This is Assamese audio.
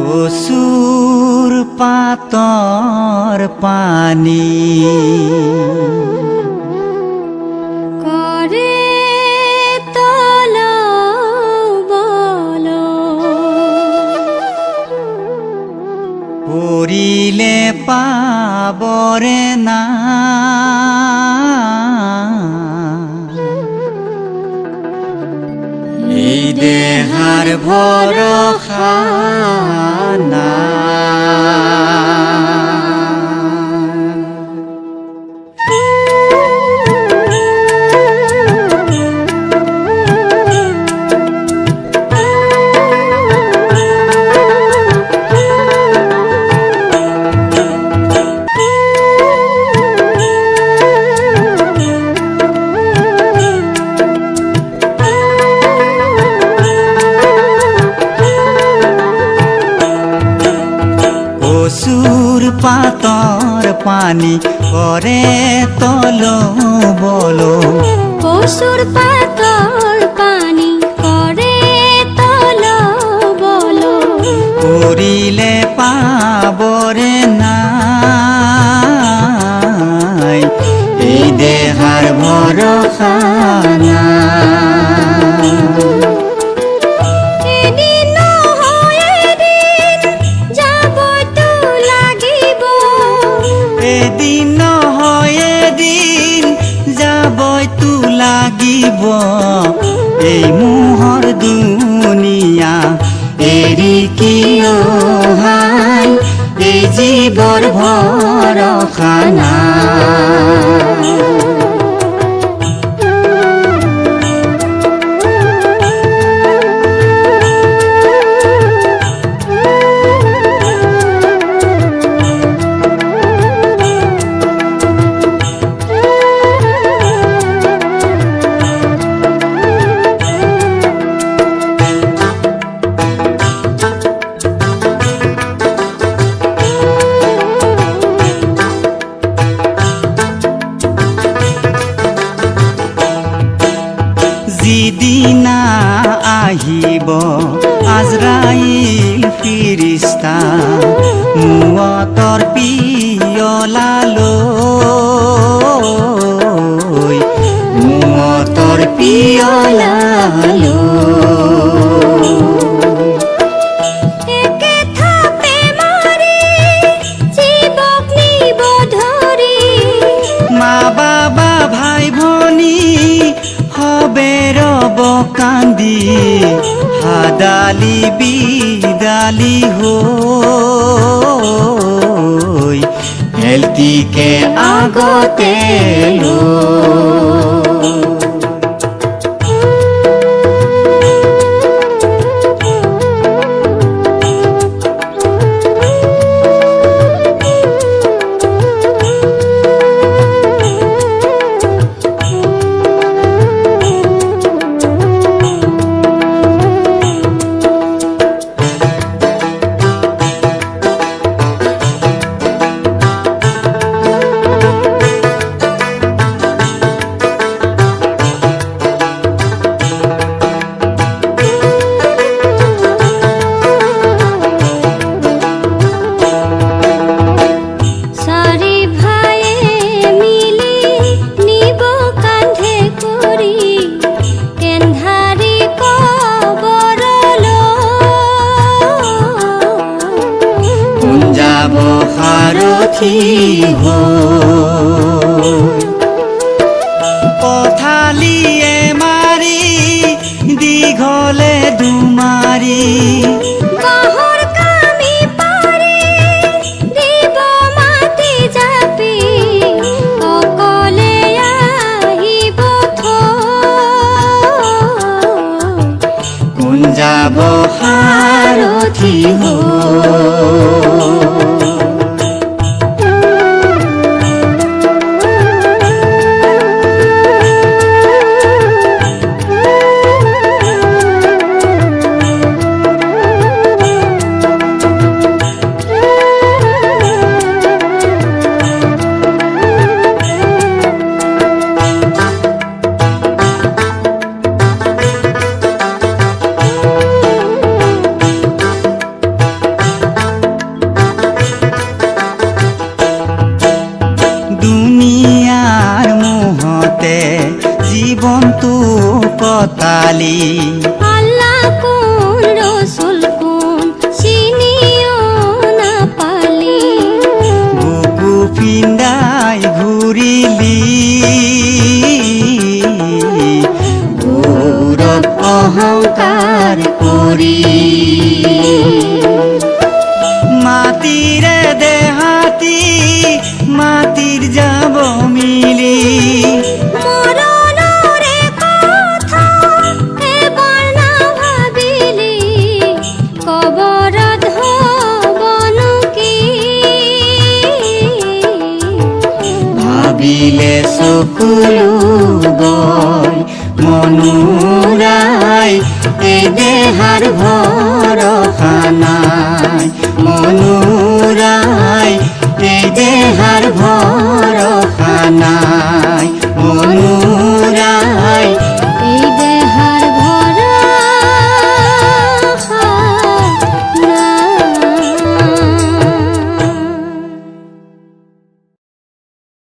কচুৰ পাতৰ পানী কৰে তল বল পৰিলে পাবৰে না এই দেহাৰ ভৰসা কচুৰ পাতৰ পানী কৰে তল বল কচুৰ পাতৰ পানী কৰে তল বল পৰিলে পাবৰে নাই এই দেহাৰ ভৰসা এদিন নহয় এদিন যাবইতো লাগিব এই মোহৰ দুনিয়া এৰি কিয় হাই এই জীৱৰ ভৰসা নাই যিদিনা আহিব আজৰাইল ফিৰিস্তা মুৱতৰ পিয়লালৈ মুৱতৰ পিয়লালৈ মা বাবা ভাই ভনী হবে ৰব কান্দি হাদালি বিদালি হই হেলতিকে আগতে সাৰথি পথালিয়ে মাৰি দীঘলে দুমাৰি কোন যাব সাৰথি জীৱনটো কটালি আল্লাহ কোন ৰসুল কোন চিনিও না পালি বুকু পিন্দাই ঘূৰিলি গৌৰৱ অহংকাৰ কৰি মাটিৰে দেহাতি মাটিৰ যাব মিলি মৰণৰে কথা এবাৰ না ভাবিলি কবৰত হবনো কি ভাবিলে চকুলো গৈ মনোৰাই এই দেহাৰ ভৰসা নাই মনোৰাই এই দেহাৰ ভৰসা নাই